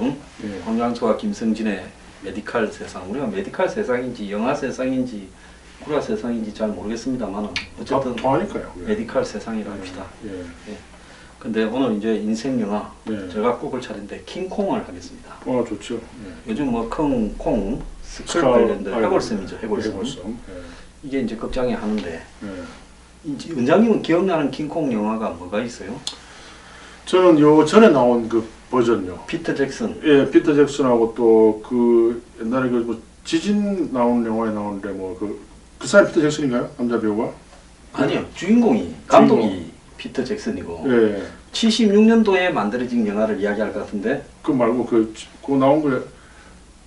응? 예. 황양수와 김성진의 메디칼 세상. 우리가 메디칼 세상인지 영화 세상인지 구라 세상인지 잘 모르겠습니다만 어쨌든 통하니까요. 메디칼 세상이라 합시다. 예. 예. 근데 오늘 이제 인생 영화 예. 제가 꼽을 차례인데 킹콩을 하겠습니다. 좋죠. 예. 요즘 뭐 콩 스컬 스컬, 관련된 아이고, 해골섬이죠. 해골섬. 해골섬. 이게 이제 극장에 하는데 예. 이제 원장님은 기억나는 킹콩 영화가 뭐가 있어요? 저는 요 전에 나온 그 버전요. 피터 잭슨. 예, 피터 잭슨하고 또 그 옛날에 그 뭐 지진 나온 영화에 나오는데 뭐 그 사람 피터 잭슨인가요? 남자 배우가? 아니요, 주인공이 감독이 피터 잭슨이고 예. 76년도에 만들어진 영화를 이야기할 것 같은데 그 말고 그거 나온 거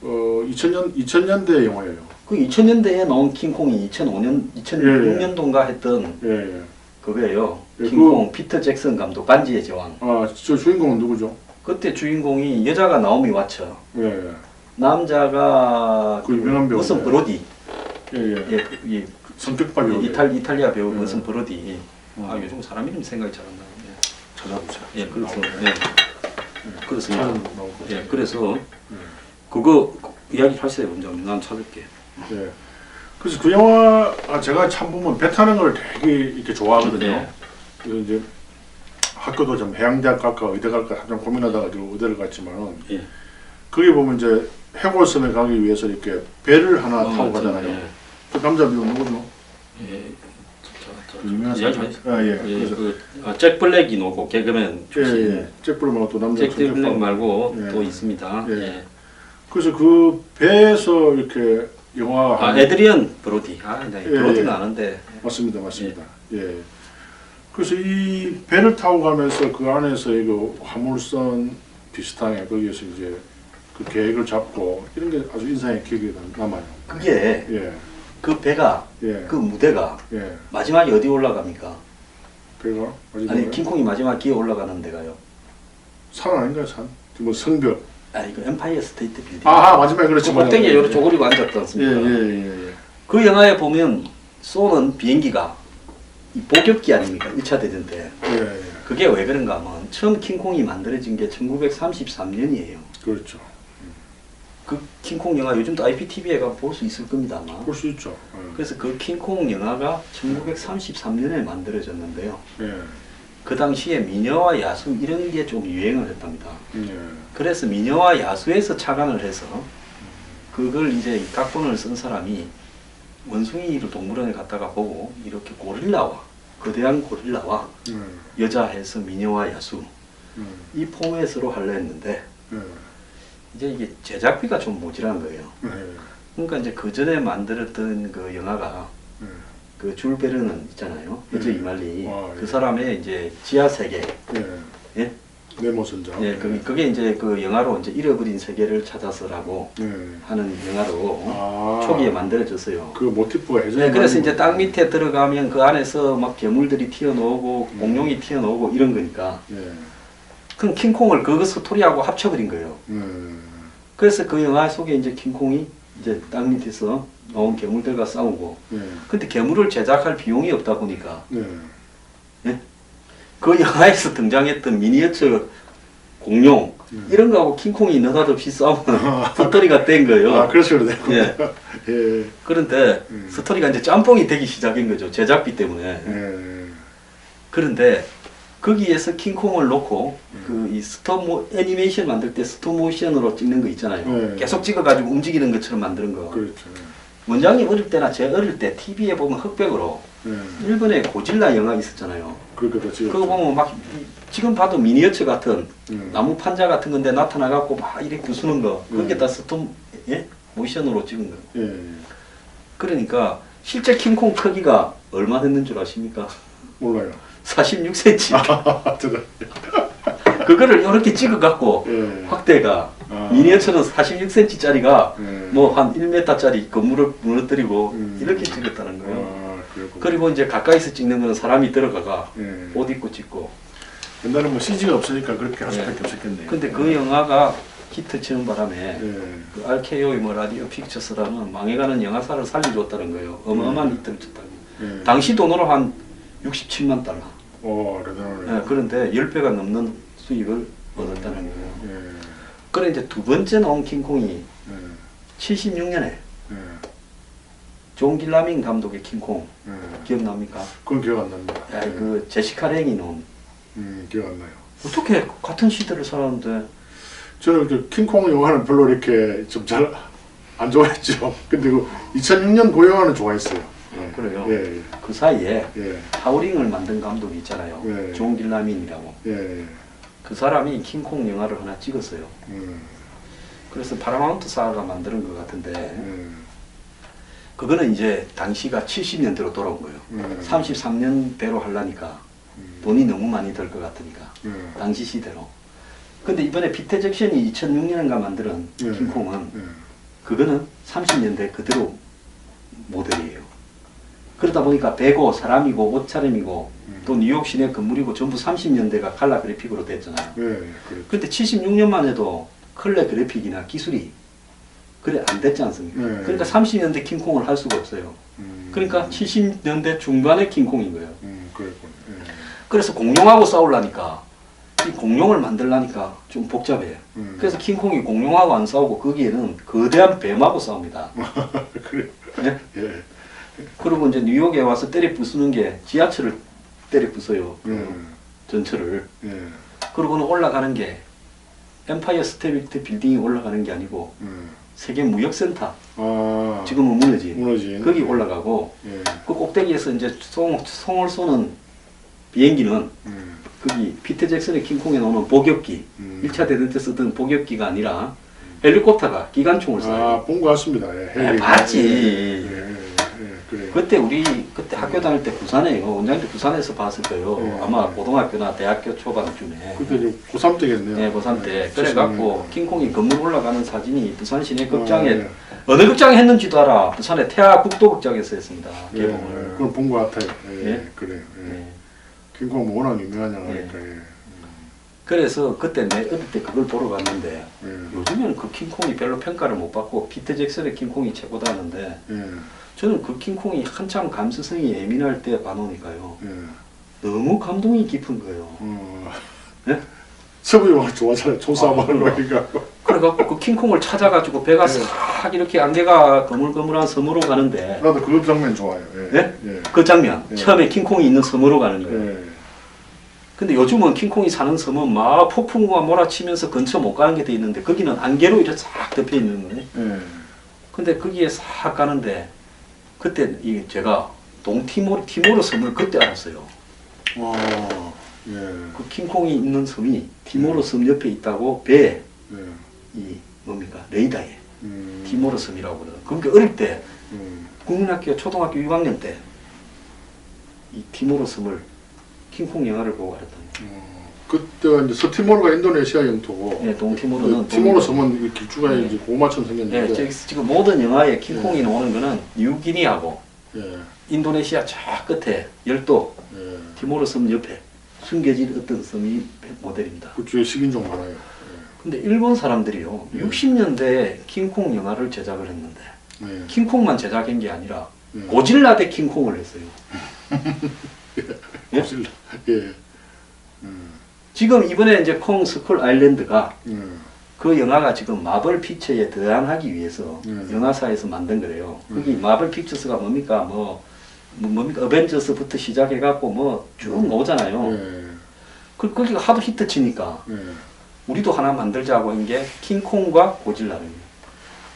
2000년대 영화예요. 그 2000년대에 나온 킹콩이 2006년도인가 했던 예. 그거예요. 예, 킹콩 피터 잭슨 감독 반지의 제왕. 저 주인공은 누구죠? 그때 주인공이 여자가 나오미 와처, 예. 남자가 그 유명한 배우. 무슨 브로디. 예. 이 성격파 배우. 이탈리아 배우 예. 무슨 브로디. 아 요즘 사람 이름 생각이 잘 안 나는데. 찾아보세요. 예, 그래서 예. 그렇습니다. 나오고. 예, 그래서 그거 이야기 하세요, 원장님. 난 찾을게. 예. 그래서 그 영화 제가 참 보면 배 타는 걸 되게 이렇게 좋아하거든요. 네. 그래서 이제 학교도 좀 해양대학 갈까 의대 갈까 좀 고민하다가 지금 의대를 갔지만은 예. 거기 보면 이제 해골섬에 가기 위해서 이렇게 배를 하나 타고 가잖아요. 예. 그 남자 배우 누구죠? 예. 유명한 이야기 사람. 하세요. 예. 그래서 잭 블랙이 나오고 개그맨 출신. 예. 잭 블랙 말고 또 남자 잭 블랙 말고 예. 또 있습니다. 예. 예. 그래서 그 배에서 이렇게 영화 에드리언 브로디. 네. 예, 브로디는 예. 아는데. 맞습니다. 예. 그래서 이 배를 타고 가면서 그 안에서 이거 화물선 비슷하게 거기에서 이제 그 계획을 잡고 이런 게 아주 인상에 기억에 남아요. 그게 예. 그 배가 예. 그 무대가 예. 마지막에 어디 올라갑니까? 배가 마지막에 아니 킹콩이 마지막 기에 올라가는 데가요. 산 아닌가요? 산? 뭐 성벽. 아니 그 엠파이어 스테이트 빌딩. 마지막에 그렇지. 그 꼭대기에 요렇게 쪼그리고 앉았지 예, 않습니까? 예. 그 영화에 보면 쏘는 비행기가 이 보격기 아닙니까? 1차 대전 때. 예. 그게 왜 그런가 하면 처음 킹콩이 만들어진 게 1933년이에요. 그렇죠. 그 킹콩 영화 요즘도 IPTV에 가 볼 수 있을 겁니다 아마. 볼 수 있죠. 그래서 그 킹콩 영화가 1933년에 만들어졌는데요. 예. 그 당시에 미녀와 야수 이런 게 좀 유행을 했답니다. 예. 그래서 미녀와 야수에서 착안을 해서 그걸 이제 각본을 쓴 사람이 원숭이를 동물원에 갔다가 보고 이렇게 고릴라와 거대한 고릴라와 여자 해서 미녀와 야수 이 포맷으로 하려 했는데 이제 이게 제작비가 좀 모자란 거예요. 그러니까 이제 그 전에 만들었던 그 영화가 그 줄 베르는 있잖아요. 여자 이말리 그 사람의 이제 지하 세계. 예? 네모 선장. 예, 그게 이제 그 영화로 이제 잃어버린 세계를 찾아서라고 하는 영화로 초기에 만들어졌어요. 그 모티프가 해서. 네, 그래서 이제 땅 밑에 들어가면 그 안에서 막 괴물들이 튀어나오고 공룡이 튀어나오고 이런 거니까. 그럼 킹콩을 그 스토리하고 합쳐버린 거예요. 그래서 그 영화 속에 이제 킹콩이 이제 땅 밑에서 나온 괴물들과 싸우고. 근데 괴물을 제작할 비용이 없다 보니까. 예? 그 영화에서 등장했던 미니어처 공룡 이런 거하고 킹콩이 느닷없이 싸우는 스토리가 된 거예요. 그래서 그러네요. 예. 예. 그런데 스토리가 이제 짬뽕이 되기 시작한 거죠. 제작비 때문에. 그런데 거기에서 킹콩을 놓고 그 이 애니메이션 만들 때 스톱모션으로 찍는 거 있잖아요. 계속 찍어가지고 움직이는 것처럼 만드는 거. 그렇죠. 원장님 어릴 때나 제 어릴 때 TV에 보면 흑백으로 일본에 고질라 영화 있었잖아요. 그거 보면 막 지금 봐도 미니어처 같은 나무 판자 같은 건데 나타나갖고 막 이렇게 부수는 거 그게 다 스톱 모션으로 찍은 거. 그러니까 실제 킹콩 크기가 얼마 됐는 줄 아십니까? 몰라요. 46cm. 그거를 이렇게 찍어갖고 확대가 미니어처는 46cm짜리가 뭐 한 1m짜리 건물을 무너뜨리고 이렇게 찍었다는 거예요. 그리고 이제 가까이서 찍는 거는 사람이 들어가가 옷 입고 찍고. 옛날에 뭐 CG가 없으니까 그렇게 할 수밖에 없었겠네요. 근데 그 영화가 히트 치는 바람에 그 RKO의 뭐 라디오 픽처스라는 망해가는 영화사를 살려줬다는 거예요. 어마어마한 히트를 쳤다고. 당시 돈으로 한 67만 달러. 대단하네. 그런데 10배가 넘는 수익을 얻었다는 거예요. 그래 이제 두 번째 나온 킹콩이 예. 76년에 예. 존 길라밍 감독의 킹콩 예. 기억납니까? 그건 기억 안 납니다. 야, 그 제시카 랭이 나온 기억 안 나요. 어떻게 같은 시대를 살았는데 저는 그 킹콩 영화는 별로 이렇게 좀 잘 안 좋아했죠. 근데 그 2006년 그 영화는 좋아했어요. 그래요? 예, 예, 그 사이에 예, 하우링을 만든 감독이 있잖아요. 네. 존 길라밍이라고. 예, 예. 그 사람이 킹콩 영화를 하나 찍었어요. 그래서 파라마운트사가 만드는 것 같은데 그거는 이제 당시가 70년대로 돌아온 거예요. 33년대로 하려니까 돈이 너무 많이 들 것 같으니까 당시 시대로. 근데 이번에 피터 잭슨이 2006년인가 만든 킹콩은 그거는 30년대 그대로 모델이에요. 그러다 보니까 배고 사람이고 옷차림이고 또 뉴욕 시내 건물이고 전부 30년대가 칼라 그래픽으로 됐잖아요. 예, 그래. 근데 76년만 해도 컬러 그래픽이나 기술이 그래 안 됐지 않습니까? 네. 그러니까 30년대 킹콩을 할 수가 없어요. 그러니까 70년대 중반의 킹콩인 거예요. 그랬군. 예. 그래서 공룡하고 싸우려니까 이 공룡을 만들려니까 좀 복잡해요. 그래서 킹콩이 공룡하고 안 싸우고 거기에는 거대한 뱀하고 싸웁니다. 그래. 네? 예. 그리고 이제 뉴욕에 와서 때려 부수는 게 지하철을 때려 부숴요. 전철을. 예. 그러고는 올라가는 게 엠파이어 스테이트 빌딩이 올라가는 게 아니고 세계 무역센터 아. 지금은 무너진 무너진. 거기 올라가고 예. 그 꼭대기에서 이제 송을 쏘는 비행기는 거기 피터 잭슨의 킹콩에 나오는 복엽기 1차 대전 때 쓰던 복엽기가 아니라 헬리콥터가 기관총을 쏴요. 아, 본 것 같습니다. 예. 네, 봤지. 예, 예, 그래. 그때 우리 그때 학교 다닐 때 부산에요. 원장님도 부산에서 봤을 거예요. 네. 아마 고등학교나 대학교 초반쯤에. 그때 이제 고3 때겠네요. 네, 고3 때. 네, 그래갖고 70년대. 킹콩이 건물 올라가는 사진이 부산 시내 극장에 네. 어느 극장에 했는지도 알아. 부산의 태아 국도극장에서 했습니다. 예, 개봉을. 그걸 본 것 같아요. 예, 예? 그래. 예. 네. 킹콩 워낙 유명한 영화니까. 예. 그래서 그때 내 어릴 때 그걸 보러 갔는데 예. 요즘에는 그 킹콩이 별로 평가를 못 받고 피터 잭슨의 킹콩이 최고다 하는데 예. 저는 그 킹콩이 한참 감수성이 예민할 때 봐놓으니까요. 예. 너무 감동이 깊은 거예요. 네? 서부 영화 좋아하잖아요. 총싸움하는 아, 거니까. 그래갖고 그 킹콩을 찾아가지고 배가 네. 싹 이렇게 안개가 거물거물한 섬으로 가는데 나도 그 장면 좋아요. 예. 네? 예. 그 장면 네. 처음에 킹콩이 있는 섬으로 가는 거예요. 예. 근데 요즘은 킹콩이 사는 섬은 막 폭풍과 몰아치면서 근처 못 가는 게 돼 있는데 거기는 안개로 이렇게 싹 덮여 있는 거예요. 예. 근데 거기에 싹 가는데 그때 이 제가 티모르 섬을 그때 알았어요. 어. 예. 그 킹콩이 있는 섬이 티모르 섬 옆에 있다고 배에 예. 이 뭡니까 레이더에 음. 티모르 섬이라고 그러거든. 그러니까 어릴 때 음. 국민학교 초등학교 6학년 때 이 티모르 섬을 킹콩 영화를 보고 알았다니. 그때가 이제 서티모르가 인도네시아 영토고. 네, 동티모르는 티모르 섬은 이 길쭉하게 네. 이제 고마처럼 생겼는데. 네, 지금 모든 영화에 킹콩이 나오는 거는 뉴기니하고 예. 인도네시아 저 끝에 열도 예. 티모르 섬 옆에 숨겨진 어떤 섬이 모델입니다. 그쪽에 식인종 많아요. 근데 일본 사람들이요 60년대에 킹콩 영화를 제작을 했는데 예. 킹콩만 제작한 게 아니라 예. 고질라 대 킹콩을 했어요. 예? 고질라. 예. 지금 이번에 이제 콩 스쿨 아일랜드가 음. 그 영화가 지금 마블 픽처에 대항하기 위해서 영화사에서 만든 거래요. 거기 마블 픽처스가 뭡니까 뭡니까 어벤져스부터 시작해갖고 뭐 쭉 오잖아요. 예. 거기가 하도 히트 치니까 예. 우리도 하나 만들자고 한 게 킹콩과 고질라예요.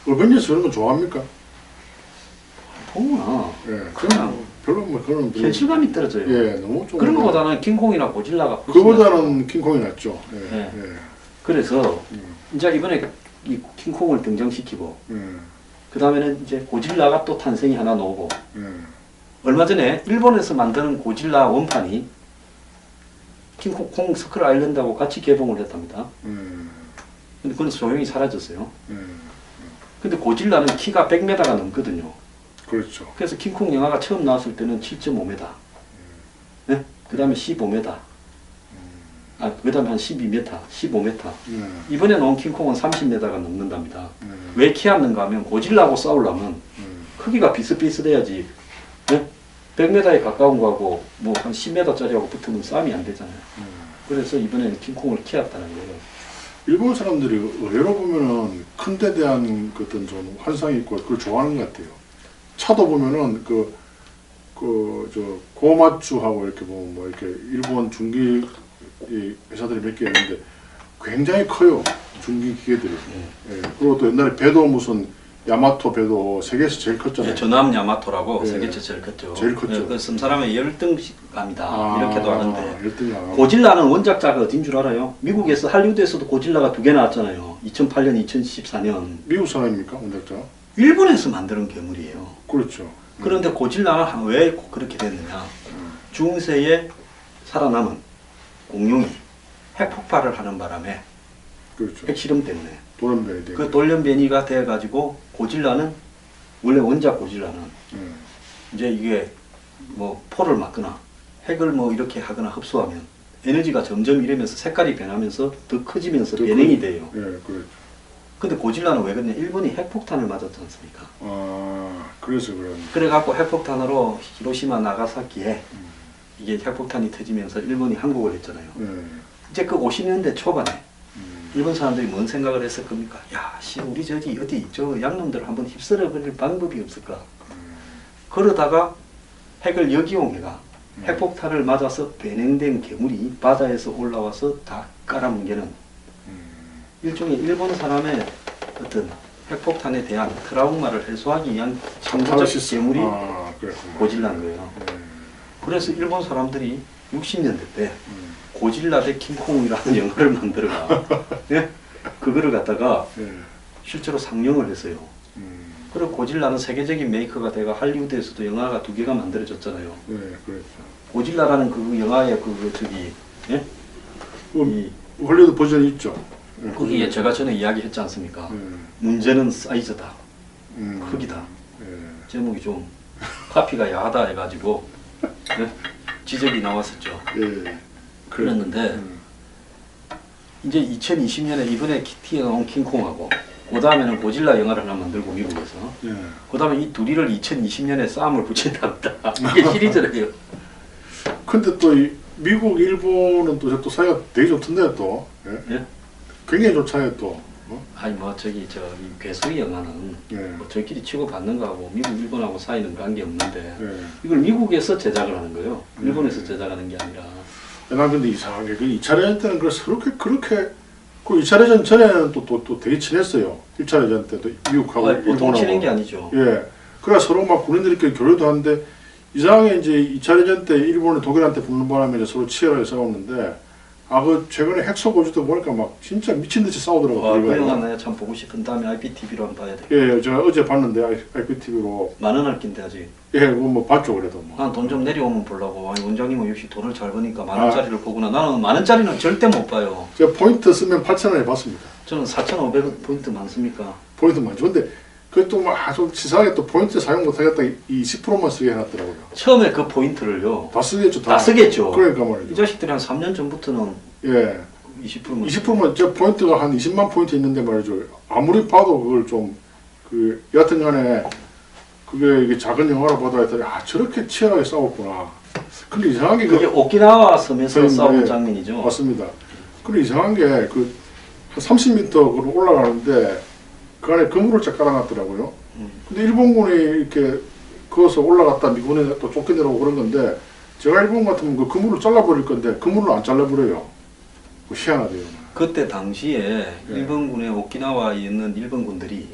어벤져스 이런 거 좋아합니까? 보구나. 예. 그냥 별로 뭐 그런 별로- 현실감이 떨어져요. 예, 너무 좀 그런 것보다는 킹콩이나 고질라가 훨씬 그보다는 킹콩이 낫죠. 예. 네. 예. 그래서 음. 이제 이번에 이 킹콩을 등장시키고 음. 그 다음에는 이제 고질라가 또 탄생이 하나 나오고 얼마 전에 일본에서 만드는 고질라 원판이 킹콩 스쿨 아일랜드하고 같이 개봉을 했답니다. 근데 그건 조용히 사라졌어요. 근데 고질라는 키가 100m가 넘거든요. 그렇죠. 그래서 킹콩 영화가 처음 나왔을 때는 7.5m. 네? 그 다음에 15m. 그 다음에 한 12m, 15m. 이번에 나온 킹콩은 30m가 넘는답니다. 왜 키웠는가 하면 고질라하고 싸우려면 크기가 비슷비슷해야지. 네? 100m에 가까운 거하고 뭐 한 10m짜리하고 붙으면 싸움이 안 되잖아요. 그래서 이번에는 킹콩을 키웠다는 거예요. 일본 사람들이 의외로 보면은 큰 데 대한 그 어떤 좀 환상이 있고 그걸 좋아하는 것 같아요. 차도 보면은 저 고마츠하고 이렇게 보면 뭐 이렇게 일본 중기 이 회사들이 몇 개 있는데 굉장히 커요. 중기 기계들이. 예. 그리고 또 옛날에 배도 무슨 야마토 배도 세계에서 제일 컸잖아요. 예, 전남 야마토라고 예. 세계에서 제일 컸죠. 제일 컸죠. 예, 그 섬사람의 열등감이다 이렇게도 하는데 열등감. 고질라는 원작자가 어딘 줄 알아요? 미국에서 할리우드에서도 고질라가 2개 나왔잖아요. 2008년, 2014년. 미국 사람입니까 원작자? 일본에서 만드는 괴물이에요. 그렇죠. 그런데 고질라는 왜 그렇게 됐느냐? 중세에 살아남은 공룡이 핵폭발을 하는 바람에 그렇죠. 핵실험 때문에 돌연변이 되고. 그 돌연변이가 돼가지고 고질라는 원래 원작 고질라는 이제 이게 뭐 포를 맞거나 핵을 뭐 이렇게 하거나 흡수하면 에너지가 점점 이러면서 색깔이 변하면서 더 커지면서 변형이 돼요. 예, 그렇죠. 근데 고질라는 왜 그러냐? 일본이 핵폭탄을 맞았지 않습니까? 아, 그래서 그런. 그래갖고 핵폭탄으로 히로시마 나가사키에 이게 핵폭탄이 터지면서 일본이 항복을 했잖아요. 예. 이제 그 50년대 초반에 일본 사람들이 뭔 생각을 했을 겁니까? 야, 씨, 우리 저기 어디 저 양놈들을 한번 휩쓸어 버릴 방법이 없을까? 그러다가 핵을 역이용해가 핵폭탄을 맞아서 변형된 괴물이 바다에서 올라와서 다 깔아뭉개는 일종의 일본 사람의 어떤 핵폭탄에 대한 트라우마를 해소하기 위한 창조적 카타르시스. 괴물이 아, 그렇구나. 고질라인 거예요. 그래서 일본 사람들이 60년대 때 고질라 대 킹콩이라는 영화를 만들어가 예? 그거를 갖다가 예. 실제로 상영을 했어요. 그리고 고질라는 세계적인 메이커가 돼가 할리우드에서도 영화가 2개가 만들어졌잖아요. 예, 그렇죠. 고질라라는 그 영화의 그 저기 예? 이 원래도 버전이 있죠. 예, 거기에 제가 전에 이야기했지 않습니까? 예. 문제는 사이즈다, 음. 크기다. 예. 제목이 좀 카피가 야하다 해가지고 예? 지적이 나왔었죠. 예. 그랬는데 이제 2020년에 이번에 키티에 나온 킹콩하고 그 다음에는 고질라 영화를 하나 만들고 미국에서 예. 그 다음에 이 둘이를 2020년에 싸움을 붙인답니다. 이게 시리즈래요. 근데 또 이 미국, 일본은 또 사이가 되게 좋던데 또. 예? 예? 굉장히 좋잖아요 또. 아니 뭐 저기 저 이 괴수리 영화는 예. 뭐 저희끼리 치고 받는 거하고 미국 일본하고 사이는 관계 없는데 예. 이걸 미국에서 제작을 하는 거예요. 일본에서 제작하는 게 아니라. 난 근데 이상하게 그 2차 대전 때는 그렇게 그 2차 대전 전에는 또 되게 친했어요. 1차 대전 때도 미국하고 보통 일본하고. 치는 게 아니죠. 예. 그래 서로 막 군인들끼리 교류도 하는데 이상하게 이제 2차 대전 때 일본이 독일한테 붙는 바람에 이제 서로 치열하게 싸웠는데 그 최근에 핵소 고지도 보니까 막 진짜 미친 듯이 싸우더라고요. 그 영화 내가 참 보고 싶은 다음에 IPTV로 한번 봐야 돼. 예, 제가 어제 봤는데 IPTV로. 10,000원 할 낀데 아직. 예, 그거 뭐 봤죠 그래도 뭐. 난 돈 좀 내려오면 보려고. 아니 원장님은 역시 돈을 잘 버니까 10,000원짜리를 보구나. 나는 10,000원짜리는 절대 못 봐요. 제가 포인트 쓰면 8,000원에 봤습니다. 저는 4,500원 포인트 많습니까? 포인트 많죠. 근데 그것도 막 아주 치사하게 또 포인트 사용 못하겠다 20%만 쓰게 해놨더라고요. 처음에 그 포인트를요. 다 쓰겠죠. 다 쓰겠죠. 그러니까 이 말이죠. 자식들이 한 3년 전부터는 예. 20%만 20%만 저 포인트가 한 20만 포인트 있는데 말이죠. 아무리 봐도 그걸 좀 여하튼간에 그게 이게 작은 영화로 보다 했더니 저렇게 치열하게 싸웠구나. 근데 이상한 게 그게 오키나와 섬에서 네, 싸운 네. 장면이죠. 맞습니다. 근데 이상한 게 한 30m 올라가는데 그 안에 그물을 쫙 깔아놨더라고요. 근데 일본군이 이렇게 그어서 올라갔다 미군에 또 쫓겨내라고 그런 건데 제가 일본 같으면 그 그물을 잘라버릴 건데 그물을 안 잘라버려요. 희한하대요. 그때 당시에 네. 일본군의 오키나와에 있는 일본군들이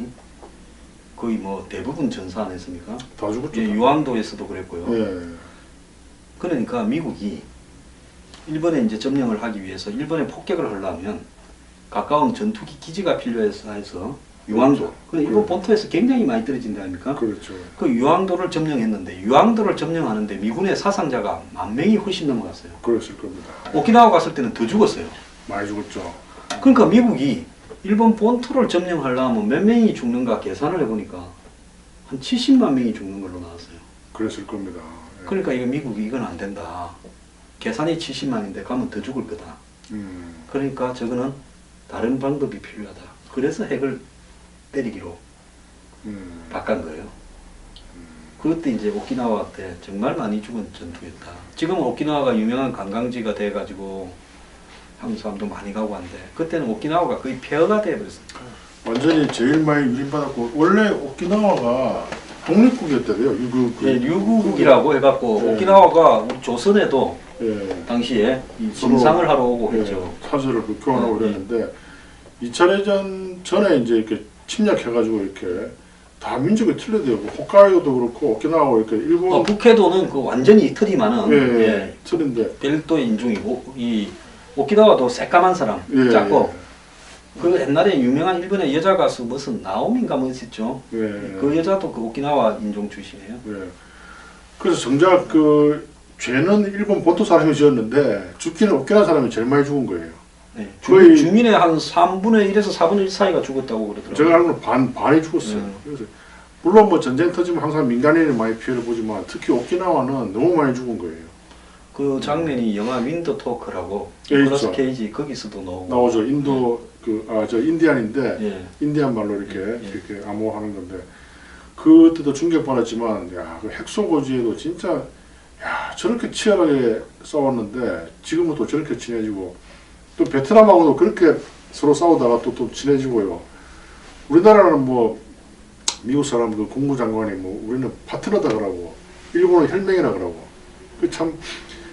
거의 뭐 대부분 전사 안 했습니까? 다 죽었죠. 예, 유황도에서도 그랬고요. 예. 그러니까 미국이 일본에 이제 점령을 하기 위해서 일본에 폭격을 하려면 가까운 전투기 기지가 필요해서 해서 유황도. 근데 일본 본토에서 굉장히 많이 떨어진다 아닙니까? 그렇죠. 그 유황도를 점령했는데 유황도를 점령하는데 미군의 사상자가 10,000명이 훨씬 넘어갔어요. 그랬을 겁니다. 오키나와 갔을 때는 더 죽었어요. 많이 죽었죠. 그러니까 미국이 일본 본토를 점령하려면 몇 명이 죽는가 계산을 해보니까 한 70만 명이 죽는 걸로 나왔어요. 그랬을 겁니다. 예. 그러니까 이거 미국이 이건 안 된다. 계산이 70만인데 가면 더 죽을 거다. 그러니까 저거는 다른 방법이 필요하다. 그래서 핵을 때리기로 바꾼 거예요. 그때 이제 오키나와 때 정말 많이 죽은 전투였다. 지금은 오키나와가 유명한 관광지가 돼가지고 한국 사람도 많이 가고 한데 그때는 오키나와가 거의 폐허가 돼버렸습니다. 완전히 제일 많이 유린받았고 원래 오키나와가 독립국이었대요. 예, 유구국이라고 해갖고 예. 오키나와가 우리 조선에도 예, 당시에 이 서로, 진상을 하러 오고 예, 했죠. 사설을 교환하고 예, 그랬는데 2차 대전 전에 이제 이렇게 침략해가지고 이렇게 다 민족이 틀려대요. 홋카이도도 그렇고 오키나와 이렇게 일본 북해도는 그 완전히 틀리만은 예, 예, 틀린데 별도의 인종이고 이 오키나와도 새까만 사람 예, 작고 그 옛날에 유명한 일본의 여자 가수 무슨 나오미인가 뭐 있었죠. 예, 그 여자도 그 오키나와 인종 출신이에요. 예. 그래서 정작 그 죄는 일본 본토 사람이 지었는데 죽기는 오키나와 사람이 제일 많이 죽은 거예요. 네. 거의- 주민의 한 3분의 1에서 4분의 1 사이가 죽었다고 그러더라고요. 제가 알기로는 반이 죽었어요. 그래서 물론 뭐 전쟁 터지면 항상 민간인이 많이 피해를 보지만 특히 오키나와는 너무 많이 죽은 거예요. 그 장면이 영화 윈드 토크라고 예, 니콜라스 있죠. 케이지 거기서도 나오고 나오죠. 인도 저 인디안인데 예. 인디안 말로 이렇게 예. 이렇게 암호하는 건데 그때도 충격받았지만 그 핵소고지에도 진짜 저렇게 치열하게 싸웠는데 지금은 또 저렇게 친해지고 또 베트남하고도 그렇게 서로 싸우다가 또 친해지고요. 우리나라는 뭐 미국 사람 그 국무장관이 뭐 우리는 파트너다 그러고 일본은 혈맹이라 그러고 그 참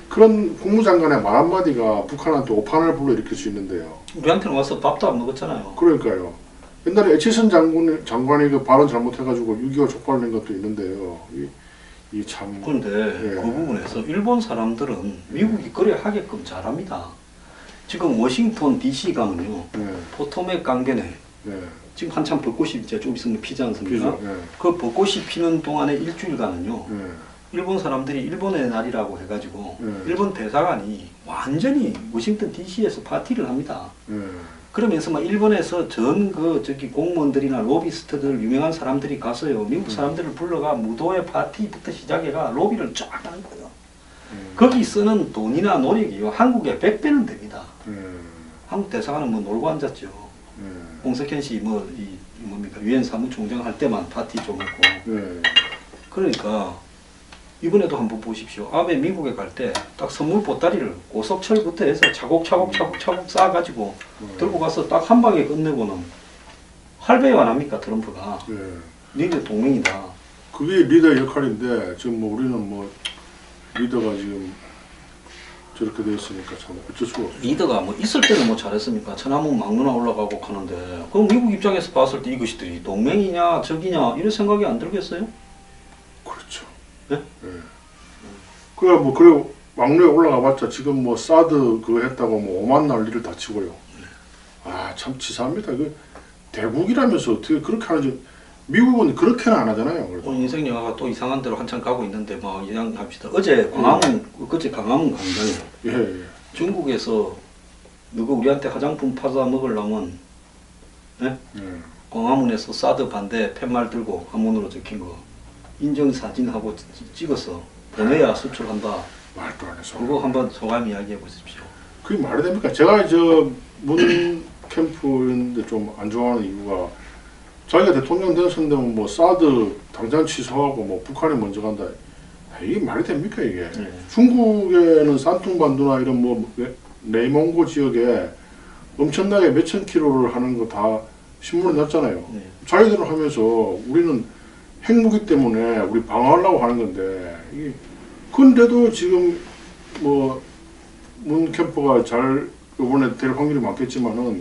그런 국무장관의 말 한마디가 북한한테 오판을 불러일으킬 수 있는데요. 우리한테는 와서 밥도 안 먹었잖아요. 그러니까요. 옛날에 에치슨 장관이 그 발언 잘못해가지고 6.25 촉발된 것도 있는데요. 이 참. 그런데 예. 그 부분에서 일본 사람들은 미국이 그래 하게끔 잘합니다. 지금 워싱턴 DC 가면요. 네, 포토맥 강변에 네, 지금 한참 벚꽃이 이제 좀 있으면 피지 않습니까? 그죠. 네, 그 벚꽃이 피는 동안에 일주일간은요. 네, 일본 사람들이 일본의 날이라고 해가지고 네. 일본 대사관이 완전히 워싱턴 DC에서 파티를 합니다. 네, 그러면서 막 일본에서 전 그 저기 공무원들이나 로비스트들 유명한 사람들이 가서요 미국 사람들을 불러가 무도회 파티부터 시작해가 로비를 쫙 하는 거예요. 거기 쓰는 돈이나 노력이요 한국에 100배는 됩니다. 한국 대사관은 뭐 놀고 앉았죠. 홍석현 씨 뭐 이 뭡니까 유엔 사무총장 할 때만 파티 좀 하고. 네, 그러니까 이번에도 한번 보십시오. 아베 미국에 갈 때 딱 선물 보따리를 고속철부터 해서 차곡차곡 쌓아가지고 들고 가서 딱 한 방에 끝내고는 할배가 안 합니까 트럼프가. 네. 니네 동맹이다. 그게 리더의 역할인데 지금 뭐 우리는 뭐 리더가 지금 저렇게 돼 있으니까 참 어쩔 수가 없어요. 리더가 뭐 있을 때는 뭐 잘했습니까? 천안문 막루나 올라가고 하는데 그럼 미국 입장에서 봤을 때 이것들이 동맹이냐 적이냐 이런 생각이 안 들겠어요? 그렇죠. 네? 네. 그래 뭐 그래 왕로에 올라가봤자 지금 뭐 사드 그거 했다고 뭐 오만 난리를 다 치고요. 아 참 치사합니다. 그 대국이라면서 어떻게 그렇게 하는지 미국은 그렇게는 안 하잖아요. 그래도. 오늘 인생 영화가 또 이상한 데로 한참 가고 있는데 뭐 이양 합시다. 어제 광화문 그제 광화문 광장에 예, 예. 중국에서 누구 우리한테 화장품 파서 먹으려면 네? 예. 광화문에서 사드 반대 팻말 들고 한문으로 적힌 거 인증 사진하고 찍어서 보내야 수출한다. 말도 안 해서. 그거 한번 소감 이야기해 보십시오. 그게 말이 됩니까? 제가 문 캠프인데 좀 안 좋아하는 이유가 자기가 대통령 되었는데 뭐 사드 당장 취소하고 뭐 북한이 먼저 간다. 이게 말이 됩니까 이게? 네. 중국에는 산둥반도나 이런 뭐 내몽고 지역에 엄청나게 몇천 킬로를 하는 거 다 신문에 났잖아요. 네. 자기들은 하면서 우리는 핵무기 때문에 우리 방어하려고 하는 건데 이게 근데도 지금 뭐 문 캠프가 잘 이번에 될 확률이 많겠지만은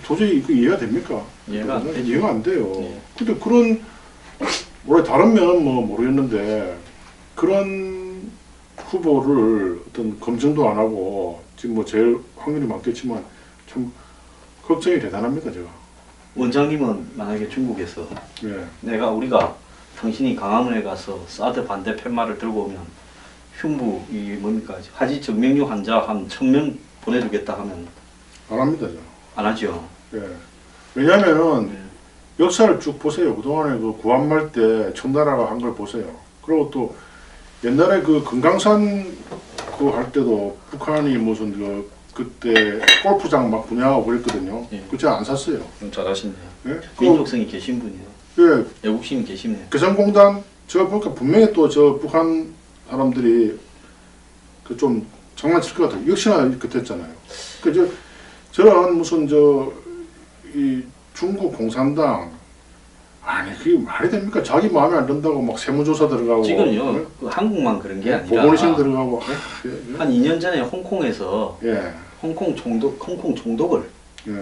도저히 그 이해가 됩니까? 이해가 안 되죠. 이해가 안 돼요. 네. 근데 그런 원래 다른 면은 뭐 모르겠는데 그런 후보를 어떤 검증도 안 하고 지금 뭐 제일 확률이 많겠지만 참 걱정이 대단합니다 제가. 원장님은 만약에 중국에서 예. 우리가 당신이 광화문에 가서 사드 반대 팻말을 들고 오면 흉부 이 뭡니까 하지 정맥류 환자 한 1000명 보내주겠다 하면 안 합니다 저. 안 하죠. 예. 왜냐면은 네. 역사를 쭉 보세요. 그동안에 그 구한말 때 청나라가 한 걸 보세요. 그리고 또 옛날에 그 금강산 그거 할 때도 북한이 무슨 그때 골프장 막 분양하고 그랬거든요. 예. 그 제가 안 샀어요. 잘하시네요. 예? 민족성이 계신 분이에요. 예. 애국심이 계시네요. 개성공단 제가 보니까 분명히 또 저 북한 사람들이 그 좀 장난칠 것 같아요. 역시나 그랬잖아요. 그 저런 무슨 이 중국 공산당 아니 그게 말이 됩니까? 자기 마음에 안 든다고 막 세무조사 들어가고 지금요 네? 그 한국만 그런 게 아니라 보건의심 들어가고 한 2년 전에 홍콩에서 예. 홍콩 총독을 예.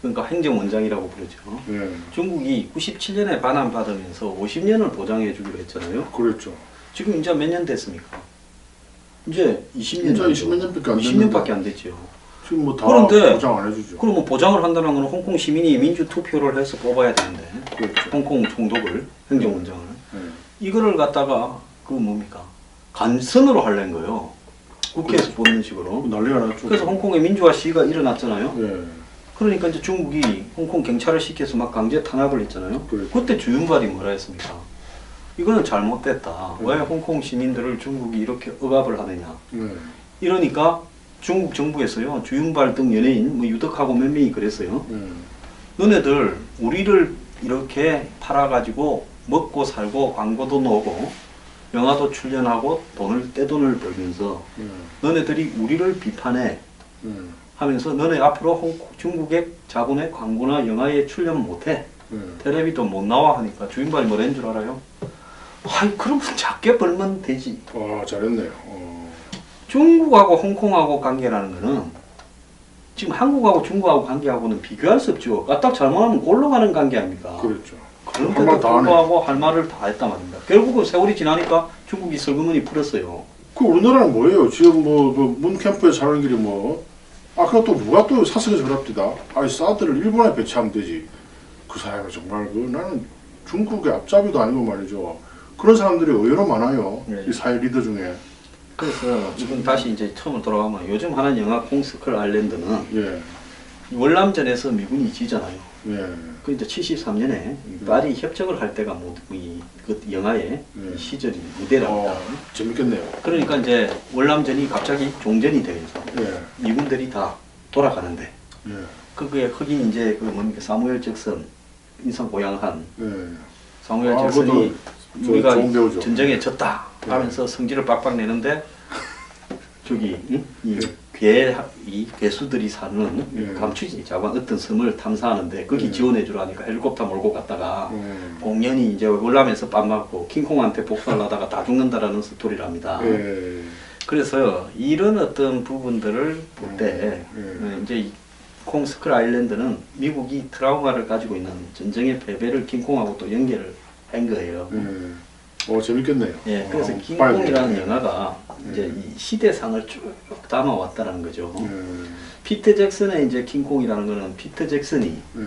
그러니까 행정원장이라고 부르죠. 예. 중국이 97년에 반환받으면서 50년을 보장해 주기로 했잖아요. 그랬죠. 지금 이제 몇 년 됐습니까? 이제 20년 이제 20몇 년밖에 안 20년밖에 안 됐죠. 지금 뭐 다 그런데 보장 안 해주죠. 그러면 보장을 한다는 건 홍콩 시민이 민주 투표를 해서 뽑아야 되는데 그렇죠. 홍콩 총독을 행정원장을 예. 이거를 갖다가 그 뭡니까 간선으로 하려는 거예요. 국회에서 뽑는 식으로. 난리가 났죠. 그래서 홍콩의 민주화 시위가 일어났잖아요. 예. 그러니까 이제 중국이 홍콩 경찰을 시켜서 막 강제 탄압을 했잖아요. 그렇죠. 그때 주윤발이 뭐라 했습니까? 이거는 잘못됐다. 왜 홍콩 시민들을 중국이 이렇게 억압을 하느냐. 예. 이러니까 중국 정부에서요. 주윤발 등 연예인 뭐 유덕하고 몇 명이 그랬어요. 예. 너네들 우리를 이렇게 팔아가지고 먹고 살고 광고도 넣고 영화도 출연하고 떼돈을 벌면서 예. 너네들이 우리를 비판해 예. 하면서 너네 앞으로 중국의 자본의 광고나 영화에 출연 못해 예. 텔레비도 못 나와 하니까 주인발이 뭐라는 줄 알아요? 아이 그러면 작게 벌면 되지. 와 잘했네요. 중국하고 홍콩하고 관계라는 거는 지금 한국하고 중국하고 관계하고는 비교할 수 없죠. 까딱 잘못하면 골로 가는 관계 아닙니까? 그렇죠. 그런데도 할 말 다 하네. 불구하고 할 말을 다 했단 말입니다. 결국은 세월이 지나니까 중국이 슬그머니 풀었어요. 그 우리나라는 뭐예요? 지금 문 캠프에 사는 길이 아까 또 누가 또 사석에서 그럽디다. 아이 사드를 일본에 배치하면 되지. 그 사람이 정말 나는 중국의 앞잡이도 아니고 말이죠. 그런 사람들이 의외로 많아요. 네. 이 사회 리더 중에. 그래서 이건 다시 이제 처음으로 돌아가면 요즘 하는 영화 콩스컬 아일랜드는 예. 월남전에서 미군이 지잖아요. 예. 그 이제 73년에 파리 협정을 할 때가 그 영화의 네. 시절이 무대랍니다. 재밌겠네요. 그러니까 이제 월남전이 갑자기 종전이 되면서 예. 미군들이 다 돌아가는데 예. 그게 흑인 이제 그 뭡니까 사무엘 잭슨 인상 고양한 예. 사무엘 아, 잭슨이 그것도 우리가 좋은 배우죠. 전쟁에 졌다 네. 하면서 성질을 빡빡 내는데 저기 이 괴수들이 사는 네. 감추지 자관 어떤 섬을 탐사하는데 거기 네. 지원해 주라니까 헬리콥터 몰고 갔다가 예. 공연이 이제 월남에서 밥 먹고 킹콩한테 복수하려다가 다 죽는다라는 스토리랍니다. 예. 그래서 이런 어떤 부분들을 볼 때 이제 이 콩스클 아일랜드는 미국이 트라우마를 가지고 있는 전쟁의 패배를 킹콩하고 또 연결을 한 거예요. 재밌겠네요. 예, 그래서 봐야 킹콩이라는 되겠네. 영화가 이제 이 시대상을 쭉 담아왔다는 거죠. 예. 피터 잭슨의 이제 킹콩이라는 거는 피터 잭슨이 예.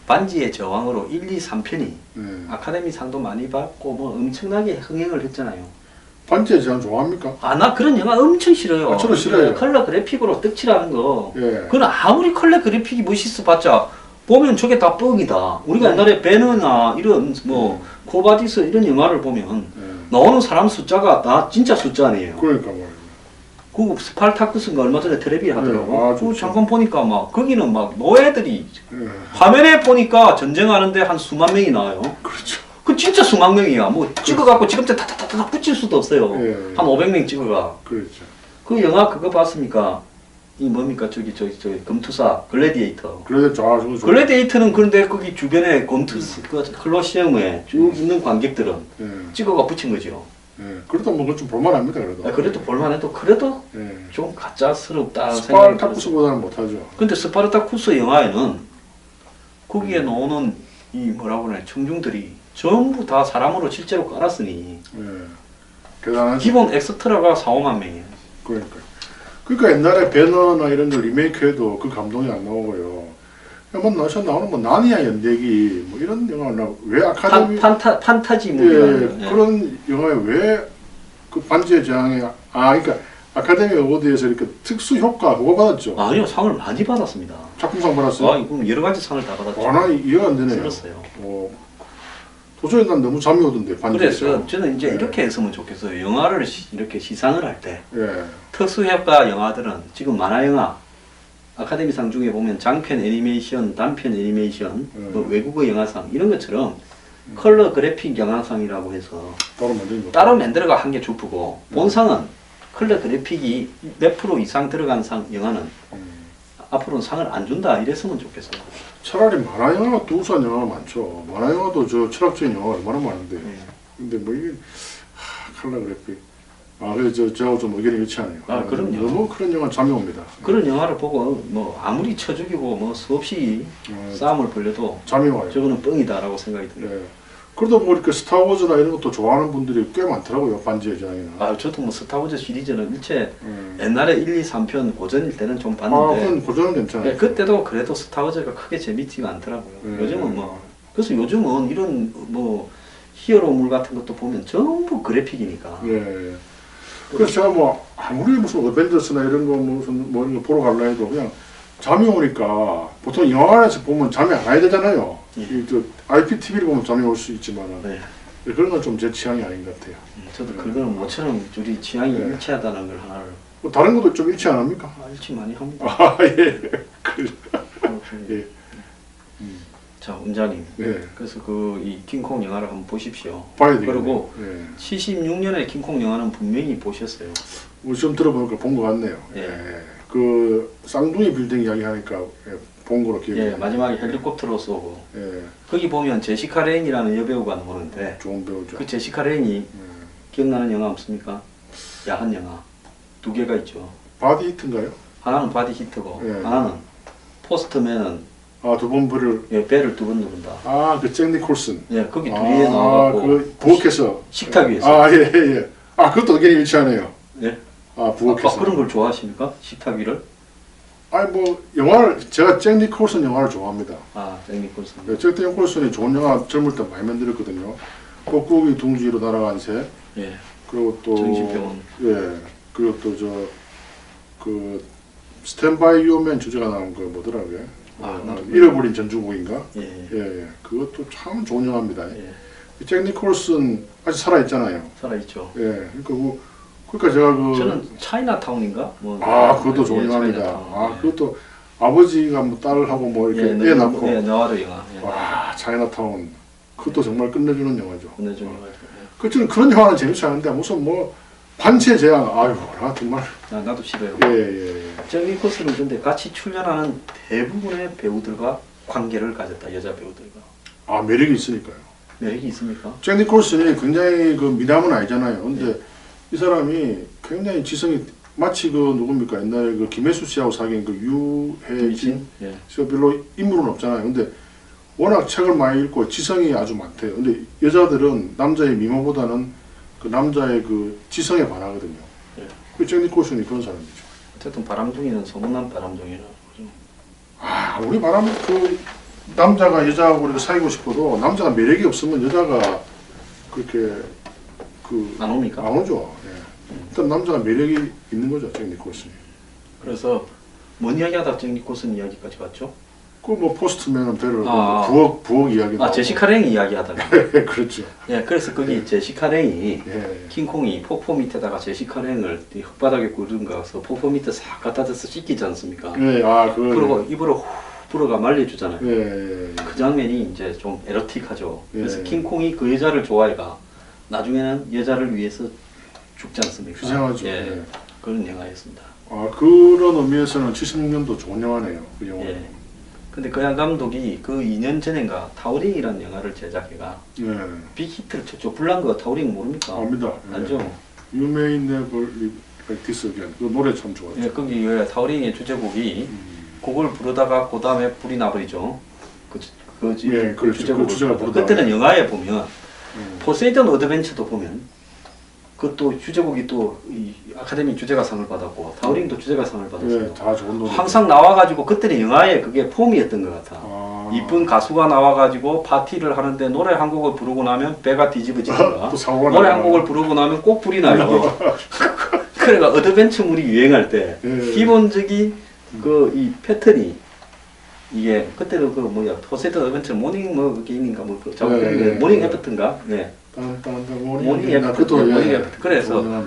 반지의 제왕으로 1, 2, 3편이 예. 아카데미 상도 많이 받고 뭐 엄청나게 흥행을 했잖아요. 반지의 제왕 좋아합니까? 아, 나 그런 영화 엄청 싫어요. 아, 저도 싫어요. 컬러 그래픽으로 떡칠하는 거. 예. 그건 아무리 컬러 그래픽이 멋있어 봤자 보면 저게 다 뻑이다. 우리가 옛날에 배너나 이런 뭐 코바디스 이런 영화를 보면 예. 나오는 사람 숫자가 다 진짜 숫자 아니에요. 그러니까 말이야. 그 스파르타쿠스인가 얼마 전에 텔레비에 하더라고. 네, 아, 그 좋죠. 잠깐 보니까 막 거기는 막 노예들이 예. 화면에 보니까 전쟁하는데 한 수만 명이 나와요. 그렇죠. 그 진짜 수만 명이야. 뭐 찍어갖고 지금부터 타타타타 붙일 수도 없어요. 예. 한 500명 찍어가. 그렇죠. 그 영화 그거 봤습니까? 이 뭡니까 저기 금투사 글래디에이터. 그래도 글래디에이터는 그런데 거기 주변에 검투스 그 콜로시엄에 쭉 있는 관객들은 예. 찍어가 붙인 거죠. 예. 그래도 그건 좀 볼만합니다. 그래도. 아, 그래도 볼만해도 그래도 예. 좀 가짜스럽다 생각이 들었어요. 스파르타쿠스보다는 못하죠. 근데 스파르타쿠스 영화에는 거기에 나오는 이 뭐라고 그러나 청중들이 전부 다 사람으로 실제로 깔았으니 예. 대단하죠. 기본 엑스트라가 4, 5만 명이에요. 그러니까 옛날에 배너나 이런 걸 리메이크해도 그 감동이 안 나오고요. 나오는 나니아 연대기 뭐 이런 영화 왜 아카데미 판타지 무비라는 거. 그런 영화에 왜 그 반지의 제왕에 그러니까 아카데미 어워드에서 이렇게 특수 효과 그거 받았죠. 아니요, 상을 많이 받았습니다. 작품상 받았어요. 이건 여러 가지 상을 다 받았죠. 나 이해가 안 되네요. 들었어요. 도저히 난 너무 잠이 오던데 반지의 그래서 제왕. 저는 이제 예. 이렇게 했으면 좋겠어요. 영화를 이렇게 시상을 할 때 예. 특수효과 영화들은 지금 만화영화 아카데미상 중에 보면 장편 애니메이션, 단편 애니메이션, 뭐 외국어 영화상 이런 것처럼 컬러 그래픽 영화상이라고 해서 따로 만드는 거. 따로 만들어가 한 게 주프고 본상은 컬러 그래픽이 몇 프로 이상 들어간 영화는 앞으로는 상을 안 준다 이랬으면 좋겠어요. 차라리 만화 영화가 또 우수한 영화가 많죠. 만화 영화도 저 철학적인 영화가 얼마나 많은데. 네. 근데 뭐 이게 컬러 그래픽. 그래서 저하고 좀 의견이 일치하네요. 그럼요. 너무 그런 영화 잠이 옵니다. 그런 영화를 보고 뭐 아무리 쳐 죽이고 뭐 수없이 싸움을 벌려도 잠이 와요. 저거는 뻥이다라고 생각이 들어요. 네. 그러다 보니까 스타워즈나 이런 것도 좋아하는 분들이 꽤 많더라고요. 반지의 제왕이나. 저도 뭐 스타워즈 시리즈는 일체 옛날에 1, 2, 3편 고전일 때는 좀 봤는데 그건 고전은 괜찮아요. 네, 그때도 그래도 스타워즈가 크게 재밌지가 않더라고요. 요즘은 뭐 그래서 요즘은 이런 뭐 히어로물 같은 것도 보면 전부 그래픽이니까. 네. 그래서 제가 뭐 아무리 무슨 어벤져스나 이런 거 무슨 뭐 이런 거 보러 가려 해도 그냥 잠이 오니까 보통 영화관에서 보면 잠이 안 와야 되잖아요. 예. 이 IPTV를 보면 잠이 올 수 있지만 네. 그런 건 좀 제 취향이 아닌 것 같아요. 저도 그거는 모처럼 둘이 취향이 네. 일치하다는 걸 하나를 뭐 다른 것도 좀 일치 안 합니까? 일치 많이 합니다. 예. 예. 자, 원장님. 네. 그래서 이 킹콩 영화를 한번 보십시오. 봐야 되겠네요. 그리고 예. 76년에 킹콩 영화는 분명히 보셨어요. 뭐 좀 들어보니까 본 것 같네요. 예. 예. 그 쌍둥이 빌딩 이야기 하니까 본 거로 기억이 예, 나요. 마지막에 헬리콥터로 쏘고 예. 거기 보면 제시카 레인이라는 여배우가 나오는데 좋은 배우죠. 그 제시카 레인이 예. 기억나는 영화 없습니까? 야한 영화 두 개가 있죠. 바디 히트인가요? 하나는 바디 히트고 예. 하나는 포스트맨은 두 번 불을 배를 두 번 누른다. 그 잭 니콜슨. 예, 거기 둘이에 나와갖고 그 부엌에서 식탁 위에서. 예, 예. 그것도 의견이 일치하네요. 예? 부엌에서. 그런 걸 좋아하십니까? 식탁 위를? 뭐 영화를 제가 잭 니콜슨 영화를 좋아합니다. 잭 니콜슨. 네, 잭 니콜슨이 좋은 영화 젊을 때 많이 만들었거든요. 뻐꾸기 둥지로 날아간 새. 예. 그리고 또 정신병원. 예. 그리고 또 그 스탠바이 유어맨 주제가 나온 거 뭐더라고요. 나도 잃어버린 전주곡인가? 예. 예. 그것도 참 좋은 영화입니다. 예. 잭 니콜슨 아직 살아 있잖아요. 살아있죠. 예. 그러니까 제가 저는 차이나타운인가? 그것도 좋은 영화입니다. 그것도 아버지가 뭐 딸하고 뭐 이렇게 애 낳고. 예, 너와르 영화. 예. 와, 차이나타운. 그것도 정말 끝내주는 영화죠. 끝내주는 영화죠. 그치는 그런 영화는 재밌지 않은데 무슨 뭐 관체 제왕, 나 정말. 나도 싫어요. 예. 잭 니콜슨은 근데 같이 출연하는 대부분의 배우들과 관계를 가졌다. 여자 배우들과. 매력이 있으니까요. 매력이 있습니까? 잭 니콜슨이 굉장히 그 미남은 아니잖아요. 근데 이 사람이 굉장히 지성이 마치 그 누굽니까 옛날에 그 김혜수 씨하고 사귄 그 유해진 예. 씨가 별로 인물은 없잖아요. 근데 워낙 책을 많이 읽고 지성이 아주 많대요. 근데 여자들은 남자의 미모보다는 그 남자의 그 지성에 반하거든요. 예. 그 잭 니콜슨이 그런 사람이죠. 어쨌든 바람둥이는 소문난 바람둥이라. 우리 그 남자가 여자하고 이렇게 사귀고 싶어도 남자가 매력이 없으면 여자가 그렇게 안 옵니까? 안 오죠. 예. 일단 남자가 매력이 있는 거죠, 잭 니콜슨이. 그래서 뭔 이야기하다 잭 니콜슨 이야기까지 왔죠? 그 뭐 포스트맨은 배를 부엌 이야기. 제시카 랭이 이야기하다가. 그렇죠. 예, 그래서 거기 제시카 랭이 예. 킹콩이 폭포 밑에다가 제시카 랭을 흙바닥에 구른 가서 폭포 밑에 싹 갖다 대서 씻기지 않습니까? 예, 그리고 입으로 후 불어가 말려주잖아요. 예. 그 장면이 이제 좀 에로틱하죠. 그래서 예. 킹콩이 그 여자를 좋아해가 나중에는 여자를 위해서 죽지 않습니까? 희생하죠. 예, 예. 그런 영화였습니다. 그런 의미에서는 76년도 좋은 영화네요. 그 영화. 예. 근데 그 감독이 그 2년 전인가 타우링이라는 영화를 제작해가 예. 빅히트를 쳤죠. 불난 타우링 모릅니까? 압니다. 알죠? You may never live like this again. 그 노래 참 좋았죠. 예, 거기 왜 타우링의 주제곡이 그걸 부르다가 그 다음에 불이 나버리죠. 예, 그렇죠. 주제곡을 그 주제가 부르다가. 그때는 영화에 보면 포세이돈 어드벤처도 보면 그것도 주제곡이 또 이 아카데미 주제가상을 받았고 타우링도 주제가상을 받았어요. 예, 다 좋은 노래. 항상 나와가지고 그때는 영화에 그게 폼이었던 것 같아. 이쁜 가수가 나와가지고 파티를 하는데 노래 한 곡을 부르고 나면 배가 뒤집어지는가. 또 사고가 노래 나요. 한 곡을 부르고 나면 꼭 불이 나요. 그러니까 어드벤처물이 유행할 때 예. 기본적인 이 패턴이 이게 그때도 포세이돈 어드벤처 모닝 게임인가 예. 모닝 애프터인가. 예. 모닝 애프터. 모닝 애프터. 그래서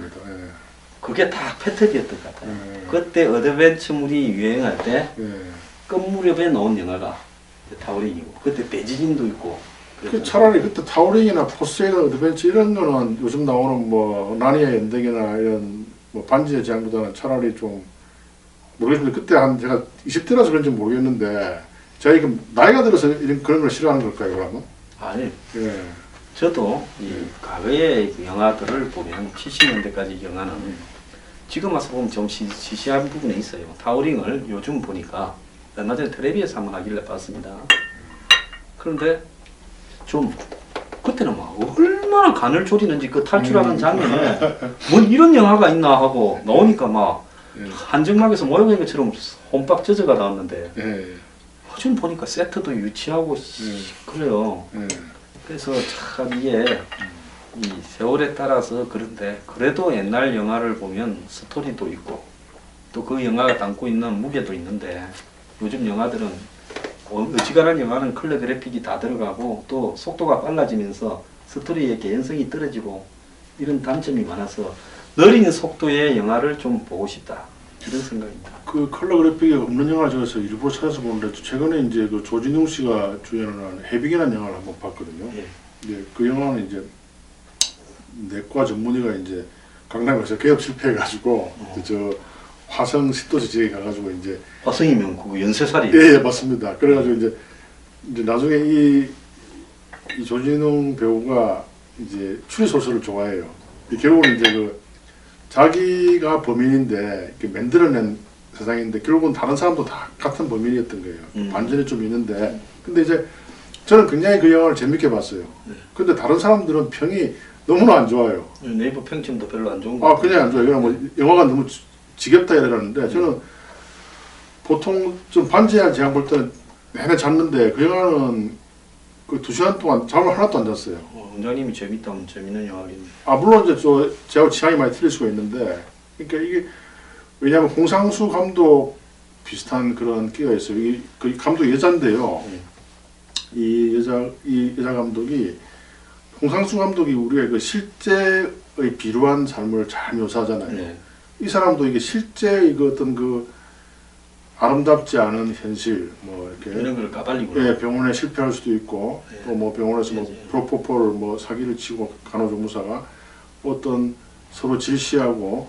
그게 다 패턴이었던 것 같아요. 그때 어드벤처물이 유행할 때 끝무렵에 나온 영화가 타우링이고 그때 배지진도 있고. 차라리 그때 타우링이나 포세이돈 어드벤처 이런 거는 요즘 나오는 뭐 나니아 연대기나 이런 뭐 반지의 제왕보다는 차라리 좀 모르겠는데 그때 한 제가 20대라서 그런지 모르겠는데 제가 이게 나이가 들어서 이런 그런 걸 싫어하는 걸까요, 그러면? 아니, 예. 저도 이 과거의 그 영화들을 보면 70년대까지 영화는 지금 와서 보면 좀 시시한 부분이 있어요. 타워링을 요즘 보니까 얼마 전에 텔레비에서 한번 하길래 봤습니다. 그런데 좀 그때는 막 얼마나 간을 졸이는지 그 탈출하는 장면에 뭐 이런 영화가 있나 하고 나오니까 막 예. 한정막에서 모여있는 것처럼 혼밥 젖어가 나왔는데 예. 요즘 보니까 세트도 유치하고 그래요. 예. 그래서 참 이게 이 세월에 따라서 그런데 그래도 옛날 영화를 보면 스토리도 있고 또 그 영화가 담고 있는 무게도 있는데 요즘 영화들은 어지간한 영화는 컬러 그래픽이 다 들어가고 또 속도가 빨라지면서 스토리의 개연성이 떨어지고 이런 단점이 많아서 느린 속도의 영화를 좀 보고 싶다 이런 생각입니다. 그 컬러 그래픽이 없는 영화를 저에서 일부러 찾아서 보는데 최근에 이제 그 조진웅 씨가 주연을 한 해빅이라는 영화를 한번 봤거든요. 예. 이제 그 영화는 이제 내과 전문의가 이제 강남에서 개업 실패해가지고 저 화성 시도지 지역에 가가지고 이제 화성이면 그 연쇄살인. 예, 맞습니다. 그래가지고 이제 나중에 이 조진웅 배우가 이제 추리 소설을 좋아해요. 결국은 이제 그 자기가 범인인데 이렇게 만들어낸 세상인데 결국은 다른 사람도 다 같은 범인이었던 거예요. 반전이 좀 있는데 근데 이제 저는 굉장히 그 영화를 재밌게 봤어요. 근데 다른 사람들은 평이 너무나 안 좋아요. 네이버 평점도 별로 안 좋은 거 아, 그냥 안 좋아요. 그냥 뭐 영화가 너무 지겹다 이러는데 저는 보통 좀 반지의 제왕 볼 때는 내내 잤는데 그 영화는 그 2시간 동안 잠을 하나도 안 잤어요. 원장님이 재밌다면 재밌는 영화겠네. 아, 물론 이제 제가 취향이 많이 틀릴 수가 있는데 그러니까 이게 왜냐하면 홍상수 감독 비슷한 그런 끼가 있어요. 그 감독 여자인데요. 이 여자 감독이 홍상수 감독이 우리의 그 실제의 비루한 삶을 잘 묘사하잖아요. 네. 이 사람도 이게 실제 이거 어떤 그 아름답지 않은 현실 뭐 이렇게 이런 걸 까발리고. 예, 병원에 실패할 수도 있고 네. 또 뭐 병원에서 뭐 네. 프로포폴 뭐 사기를 치고 간호조무사가 어떤 서로 질시하고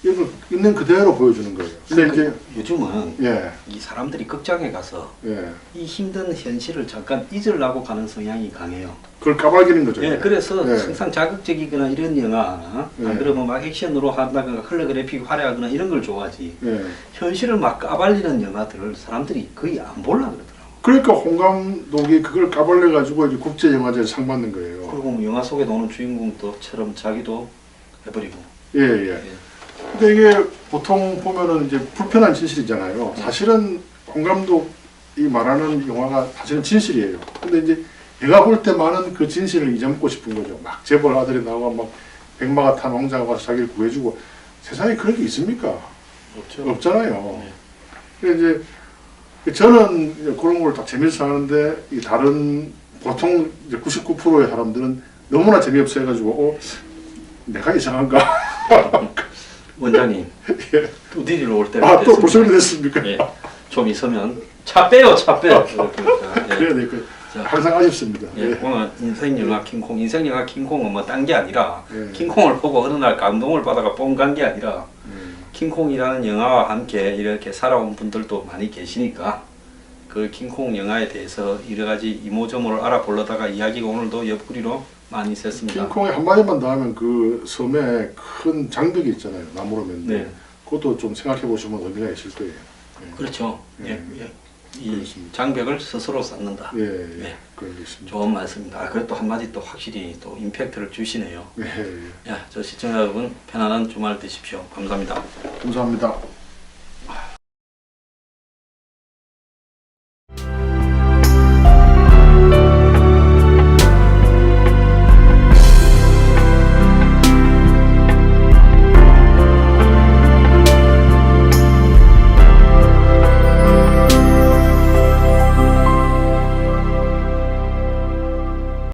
이런 걸 있는 그대로 보여주는 거예요. 근데 이제 요즘은 예, 이 사람들이 극장에 가서 예, 이 힘든 현실을 잠깐 잊으려고 가는 성향이 강해요. 그걸 까발기는 거죠. 예, 그래서 예. 항상 자극적이거나 이런 영화, 예. 안 그러면 막 액션으로 한다거나 컬러 그래픽 화려하거나 이런 걸 좋아하지. 예. 현실을 막 까발리는 영화들을 사람들이 거의 안 볼라 그러더라고. 그러니까 홍 감독이 그걸 까발려 가지고 이제 국제 영화제에 상 받는 거예요. 그리고 뭐 영화 속에 나오는 주인공도처럼 자기도 해버리고. 예, 예. 근데 이게 보통 보면은 이제 불편한 진실이잖아요. 사실은 홍 감독이 말하는 영화가 사실은 진실이에요. 근데 이제 내가 볼 때 많은 그 진실을 잊어먹고 싶은 거죠. 막 재벌 아들이 나와 막 백마가 탄 왕자가 와서 자기를 구해주고 세상에 그런 게 있습니까? 없죠. 없잖아요. 네. 그래서 이제 저는 그런 걸 다 재밌어 하는데 이 다른 보통 이제 99%의 사람들은 너무나 재미없어 해가지고 내가 이상한가? 원장님, 예. 또 내리러 올 때가 아, 또 됐습니다. 벌써 그렇게 됐습니까? 예, 좀 있으면 차 빼요, 차 빼. 예. 그래야 될 거. 자, 항상 아쉽습니다. 예, 예. 오늘 인생영화 킹콩, 인생영화 킹콩은 뭐 딴 게 아니라 예. 킹콩을 보고 어느 날 감동을 받아가 뽕간 게 아니라 킹콩이라는 영화와 함께 이렇게 살아온 분들도 많이 계시니까 그 킹콩 영화에 대해서 여러 가지 이모저모를 알아보려다가 이야기가 오늘도 옆구리로 많이 샜습니다. 킹콩에 한마디만 더 하면 그 섬에 큰 장벽이 있잖아요. 나무로 만든. 네. 그것도 좀 생각해 보시면 의미가 있을 거예요. 그렇죠. 예. 예, 예. 이 그렇습니다. 장벽을 스스로 쌓는다. 예, 예. 예. 그런 게 있습니다. 좋은 말씀입니다. 아, 그래도 한마디 또 확실히 또 임팩트를 주시네요. 예, 예. 야, 저 시청자 여러분 편안한 주말 되십시오. 감사합니다. 감사합니다.